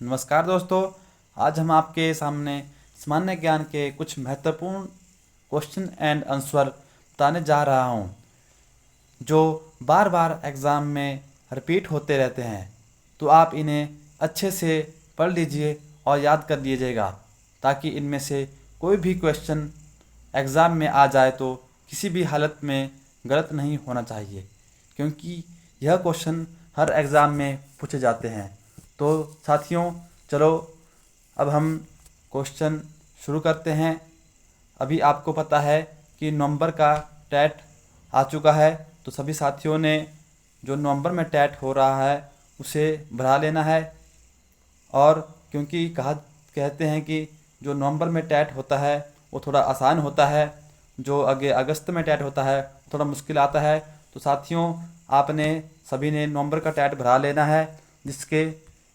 नमस्कार दोस्तों। आज हम आपके सामने सामान्य ज्ञान के कुछ महत्वपूर्ण क्वेश्चन एंड आंसर बताने जा रहा हूँ, जो बार बार एग्ज़ाम में रिपीट होते रहते हैं। तो आप इन्हें अच्छे से पढ़ लीजिए और याद कर लीजिएगा, ताकि इनमें से कोई भी क्वेश्चन एग्ज़ाम में आ जाए तो किसी भी हालत में गलत नहीं होना चाहिए, क्योंकि यह क्वेश्चन हर एग्ज़ाम में पूछे जाते हैं। तो साथियों, चलो अब हम क्वेश्चन शुरू करते हैं। अभी आपको पता है कि नवंबर का टेट आ चुका है, तो सभी साथियों ने जो नवंबर में टेट हो रहा है उसे भरा लेना है। और क्योंकि कहते हैं कि जो नवंबर में टेट होता है वो थोड़ा आसान होता है, जो आगे अगस्त में टेट होता है थोड़ा मुश्किल आता है। तो साथियों, आपने सभी ने नवंबर का टेट भरा लेना है,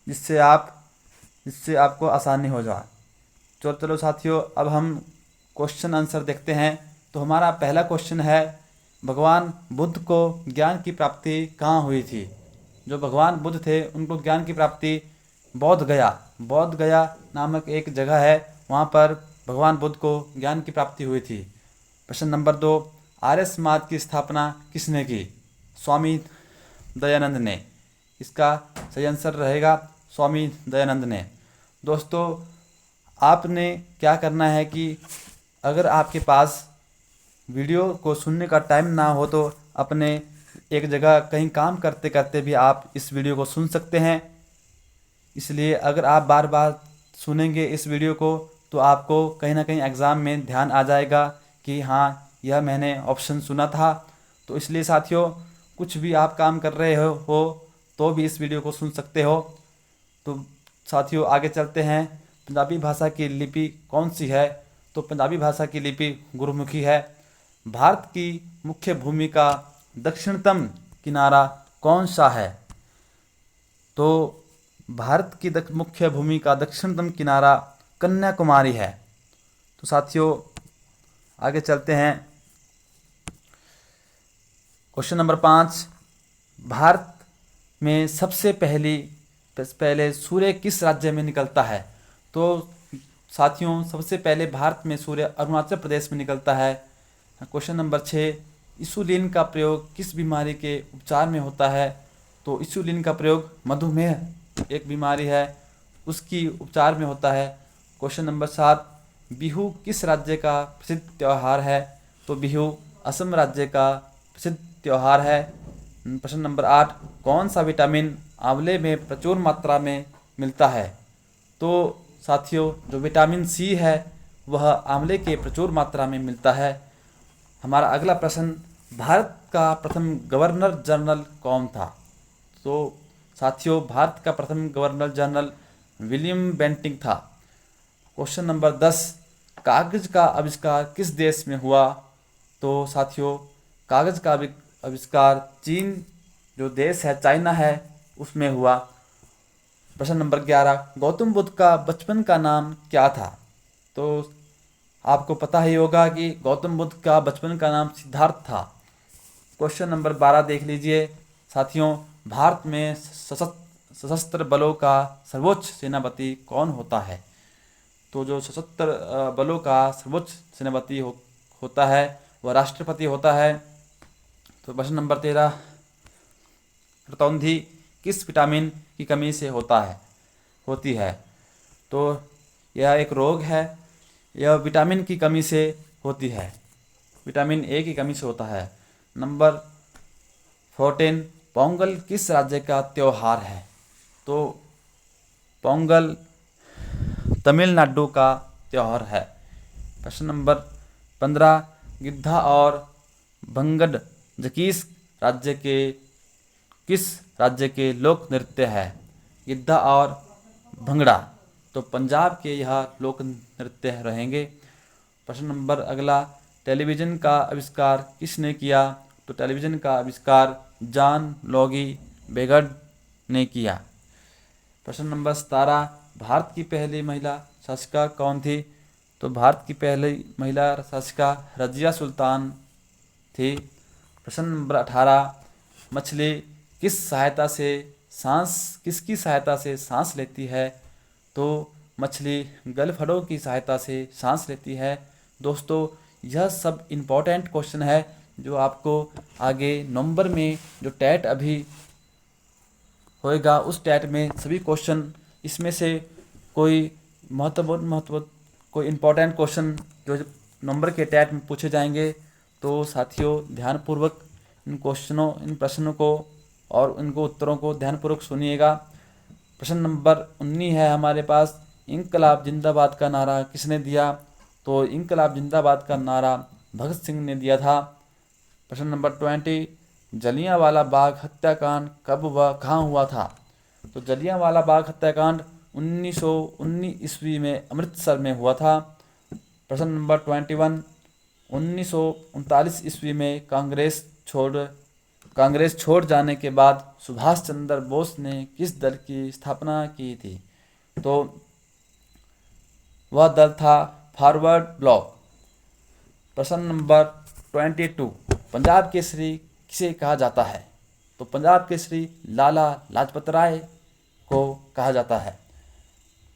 जिससे आपको आसानी हो जाए। चलो साथियों, अब हम क्वेश्चन आंसर देखते हैं। तो हमारा पहला क्वेश्चन है, भगवान बुद्ध को ज्ञान की प्राप्ति कहाँ हुई थी? जो भगवान बुद्ध थे उनको ज्ञान की प्राप्ति बोध गया नामक एक जगह है, वहाँ पर भगवान बुद्ध को ज्ञान की प्राप्ति हुई थी। प्रश्न नंबर 2, आर्य समाज की स्थापना किसने की? स्वामी दयानंद ने। इसका सही आंसर रहेगा स्वामी दयानंद ने। दोस्तों, आपने क्या करना है कि अगर आपके पास वीडियो को सुनने का टाइम ना हो तो अपने एक जगह कहीं काम करते करते भी आप इस वीडियो को सुन सकते हैं। इसलिए अगर आप बार बार सुनेंगे इस वीडियो को तो आपको कहीं ना कहीं एग्ज़ाम में ध्यान आ जाएगा कि हाँ, यह मैंने ऑप्शन सुना था। तो इसलिए साथियों, कुछ भी आप काम कर रहे हो तो भी इस वीडियो को सुन सकते हो। तो साथियों, आगे चलते हैं। पंजाबी भाषा की लिपि कौन सी है? तो पंजाबी भाषा की लिपि गुरुमुखी है। भारत की मुख्य भूमि का दक्षिणतम किनारा कौन सा है? तो भारत की मुख्य भूमि का दक्षिणतम किनारा कन्याकुमारी है। तो साथियों, आगे चलते हैं। क्वेश्चन नंबर 5, भारत में सबसे पहले सूर्य किस राज्य में निकलता है? तो साथियों, सबसे पहले भारत में सूर्य अरुणाचल प्रदेश में निकलता है। क्वेश्चन नंबर 6, इंसुलिन का प्रयोग किस बीमारी के उपचार में होता है? तो इंसुलिन का प्रयोग मधुमेह एक बीमारी है उसकी उपचार में होता है। क्वेश्चन नंबर 7, बिहू किस राज्य का प्रसिद्ध त्यौहार है? तो बिहू असम राज्य का प्रसिद्ध त्यौहार है। प्रश्न नंबर 8, कौन सा विटामिन आंवले में प्रचुर मात्रा में मिलता है? तो साथियों, जो विटामिन सी है वह आंवले के प्रचुर मात्रा में मिलता है। हमारा अगला प्रश्न, भारत का प्रथम गवर्नर जनरल कौन था? तो साथियों, भारत का प्रथम गवर्नर जनरल विलियम बेंटिंक था। क्वेश्चन नंबर 10, कागज का आविष्कार किस देश में हुआ? तो साथियों, कागज का आविष्कार चीन जो देश है, चाइना है, उसमें हुआ। प्रश्न नंबर 11, गौतम बुद्ध का बचपन का नाम क्या था? तो आपको पता ही होगा कि गौतम बुद्ध का बचपन का नाम सिद्धार्थ था। क्वेश्चन नंबर 12 देख लीजिए साथियों, भारत में सशस्त्र बलों का सर्वोच्च सेनापति कौन होता है? तो जो सशस्त्र बलों का सर्वोच्च सेनापति होता है वह राष्ट्रपति होता है। तो प्रश्न नंबर 13, रतौंधी किस विटामिन की कमी से होती है? तो यह एक रोग है, यह विटामिन की कमी से होती है, विटामिन ए की कमी से होता है। नंबर 14, पोंगल किस राज्य का त्यौहार है? तो पोंगल तमिलनाडु का त्यौहार है। प्रश्न नंबर 15, गिद्धा और भंगड़ किस राज्य के लोक नृत्य है? गिद्धा और भंगड़ा तो पंजाब के यह लोक नृत्य रहेंगे। प्रश्न नंबर अगला, टेलीविज़न का आविष्कार किसने किया? तो टेलीविज़न का आविष्कार जॉन लॉगी बेगड ने किया। प्रश्न नंबर 17, भारत की पहली महिला शासिका कौन थी? तो भारत की पहली महिला शासिका रजिया सुल्तान थी। प्रश्न नंबर 18, मछली किसकी सहायता से सांस लेती है? तो मछली गलफड़ों की सहायता से सांस लेती है। दोस्तों, यह सब इम्पोर्टेंट क्वेश्चन है जो आपको आगे नवंबर में जो टैट अभी होएगा उस टैट में सभी क्वेश्चन इसमें से कोई महत्वपूर्ण कोई इम्पोर्टेंट क्वेश्चन जो नंबर के टैट में पूछे जाएंगे। तो साथियों, ध्यानपूर्वक इन प्रश्नों को और उनको उत्तरों को ध्यानपूर्वक सुनिएगा। प्रश्न नंबर 19 है हमारे पास, इंकलाब जिंदाबाद का नारा किसने दिया? तो इंकलाब जिंदाबाद का नारा भगत सिंह ने दिया था। प्रश्न नंबर 20, जलियांवाला बाग हत्याकांड कब व कहाँ हुआ था? तो जलियांवाला बाग हत्याकांड 1919 ईस्वी में अमृतसर में हुआ था। प्रश्न नंबर 21, 1939 ईस्वी में कांग्रेस छोड़ जाने के बाद सुभाष चंद्र बोस ने किस दल की स्थापना की थी? तो वह दल था फॉरवर्ड ब्लॉक। प्रश्न नंबर 22, पंजाब केसरी किसे कहा जाता है? तो पंजाब केसरी लाला लाजपत राय को कहा जाता है।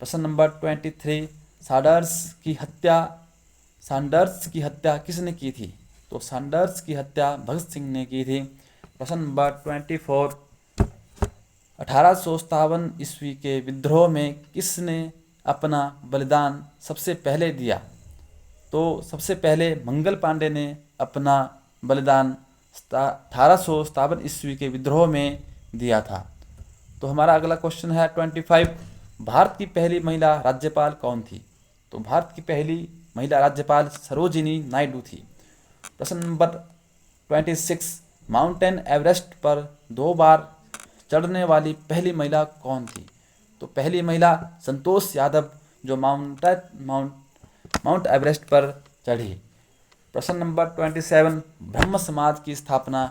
प्रश्न नंबर 23, सैंडर्स की हत्या किसने की थी? तो सैंडर्स की हत्या भगत सिंह ने की थी। प्रश्न नंबर 24, 1857 ईस्वी के विद्रोह में किसने अपना बलिदान सबसे पहले दिया? तो सबसे पहले मंगल पांडे ने अपना बलिदान 1857 ईस्वी के विद्रोह में दिया था। तो हमारा अगला क्वेश्चन है 25, भारत की पहली महिला राज्यपाल कौन थी? तो भारत की पहली महिला राज्यपाल सरोजिनी नायडू थी। प्रश्न नंबर 26, माउंटेन एवरेस्ट पर 2 बार चढ़ने वाली पहली महिला कौन थी? तो पहली महिला संतोष यादव जो माउंट एवरेस्ट पर चढ़ी। प्रश्न नंबर 27, ब्रह्म समाज की स्थापना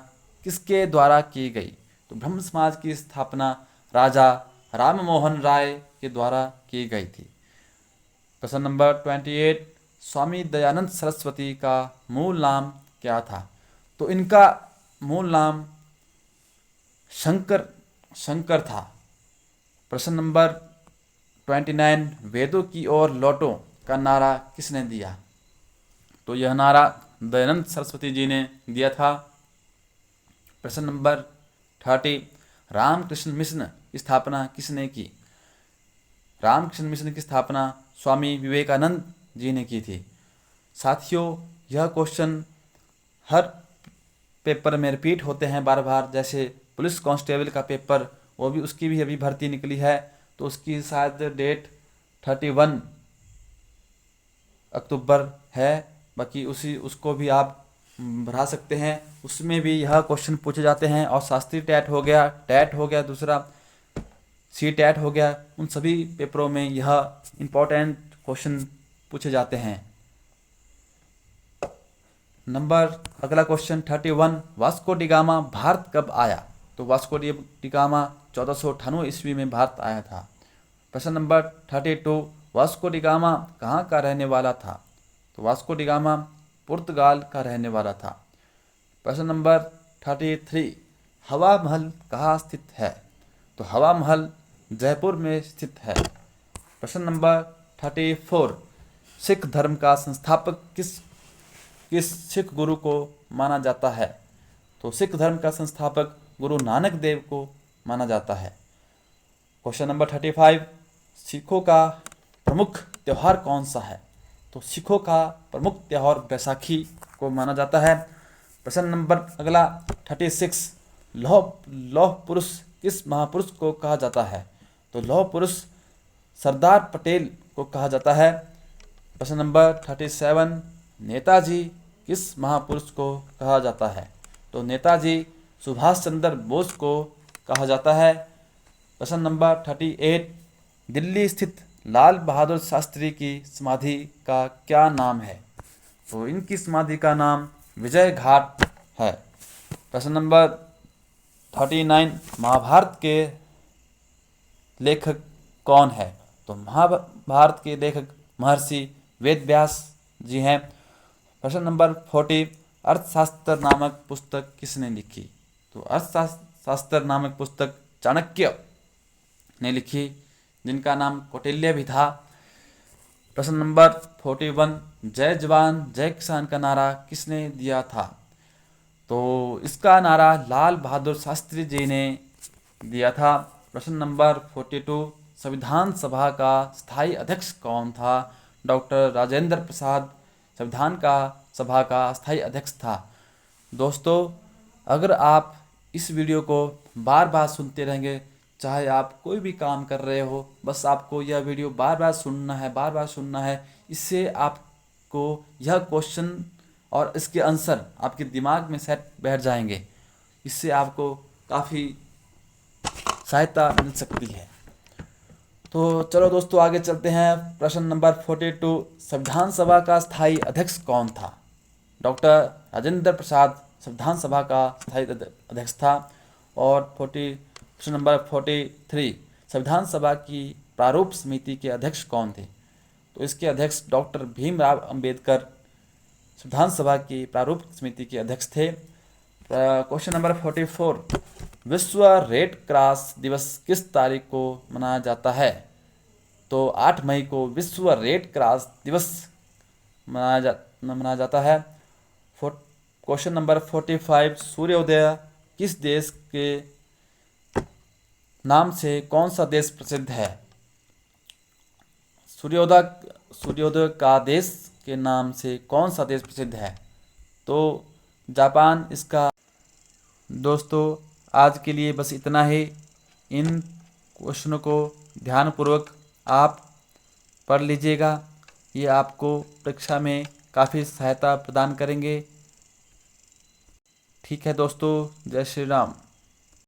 किसके द्वारा की गई? तो ब्रह्म समाज की स्थापना राजा राम मोहन राय के द्वारा की गई थी। प्रश्न नंबर 28, स्वामी दयानंद सरस्वती का मूल नाम क्या था? तो इनका मूल नाम शंकर था। प्रश्न नंबर 29, वेदों की ओर लौटो का नारा किसने दिया? तो यह नारा दयानंद सरस्वती जी ने दिया था। प्रश्न नंबर 30, रामकृष्ण मिशन की स्थापना किसने की? रामकृष्ण मिशन की स्थापना स्वामी विवेकानंद जी ने की थी। साथियों, यह क्वेश्चन हर पेपर में रिपीट होते हैं बार बार, जैसे पुलिस कांस्टेबल का पेपर, वो भी उसकी भी अभी भर्ती निकली है, तो उसकी शायद डेट 31 अक्टूबर है। बाकी उसको भी आप भरा सकते हैं, उसमें भी यह क्वेश्चन पूछे जाते हैं। और शास्त्रीय टैट हो गया दूसरा, सी टैट हो गया, उन सभी पेपरों में यह इम्पोर्टेंट क्वेश्चन पूछे जाते हैं। अगला question 31, Vasco D gamma Bharat कब आया? तो वास्को डी गामा 1498 ईस्वी में भारत आया था। प्रश्न नंबर 32, वास्को डी गामा कहाँ का रहने वाला था? तो वास्को डी गामा पुर्तगाल का रहने वाला था। प्रश्न नंबर 33, हवा महल कहाँ स्थित है? तो हवा महल जयपुर में स्थित है। प्रश्न नंबर 34, सिख धर्म का संस्थापक किस सिख गुरु को माना जाता है? तो सिख धर्म का संस्थापक गुरु नानक देव को माना जाता है। क्वेश्चन नंबर 35, सिखों का प्रमुख त्यौहार कौन सा है? तो सिखों का प्रमुख त्यौहार बैसाखी को माना जाता है। प्रश्न नंबर अगला 36, लौह पुरुष किस महापुरुष को कहा जाता है? तो लौह पुरुष सरदार पटेल को कहा जाता है। प्रश्न नंबर 37, नेताजी किस महापुरुष को कहा जाता है? तो नेताजी सुभाष चंद्र बोस को कहा जाता है। प्रश्न नंबर 38, दिल्ली स्थित लाल बहादुर शास्त्री की समाधि का क्या नाम है? तो इनकी समाधि का नाम विजय घाट है। प्रश्न नंबर 39, महाभारत के लेखक कौन है? तो महाभारत के लेखक महर्षि वेद व्यास जी हैं। प्रश्न नंबर 40, अर्थशास्त्र नामक पुस्तक किसने लिखी? तो अर्थशास्त्र नामक पुस्तक चाणक्य ने लिखी जिनका नाम कौटिल्य भी था। प्रश्न नंबर 41, जय जवान जय किसान का नारा किसने दिया था? तो इसका नारा लाल बहादुर शास्त्री जी ने दिया था। प्रश्न नंबर 42, संविधान सभा का स्थायी अध्यक्ष कौन था? डॉक्टर राजेंद्र प्रसाद संविधान का सभा का स्थायी अध्यक्ष था। दोस्तों, अगर आप इस वीडियो को बार बार सुनते रहेंगे, चाहे आप कोई भी काम कर रहे हो, बस आपको यह वीडियो बार बार सुनना है, बार बार सुनना है। इससे आपको यह क्वेश्चन और इसके आंसर आपके दिमाग में सेट बैठ जाएंगे। इससे आपको काफ़ी सहायता मिल सकती है। तो चलो दोस्तों, आगे चलते हैं। प्रश्न नंबर 42, संविधान सभा का स्थायी अध्यक्ष कौन था? डॉक्टर राजेंद्र प्रसाद संविधान सभा का स्थायी अध्यक्ष था। और प्रश्न नंबर 43, संविधान सभा की प्रारूप समिति के अध्यक्ष कौन थे? तो इसके अध्यक्ष डॉक्टर भीमराव अंबेडकर संविधान सभा की प्रारूप समिति के अध्यक्ष थे। क्वेश्चन नंबर 44, विश्व रेड क्रॉस दिवस किस तारीख को मनाया जाता है? तो 8 मई को विश्व रेड क्रॉस दिवस मनाया जाता है। क्वेश्चन नंबर 45, सूर्योदय किस देश के नाम से कौन सा देश प्रसिद्ध है? सूर्योदय का देश के नाम से कौन सा देश प्रसिद्ध है? तो जापान इसका। दोस्तों, आज के लिए बस इतना ही। इन क्वेश्चनों को ध्यानपूर्वक आप पढ़ लीजिएगा, ये आपको परीक्षा में काफ़ी सहायता प्रदान करेंगे। ठीक है दोस्तों, जय श्री राम।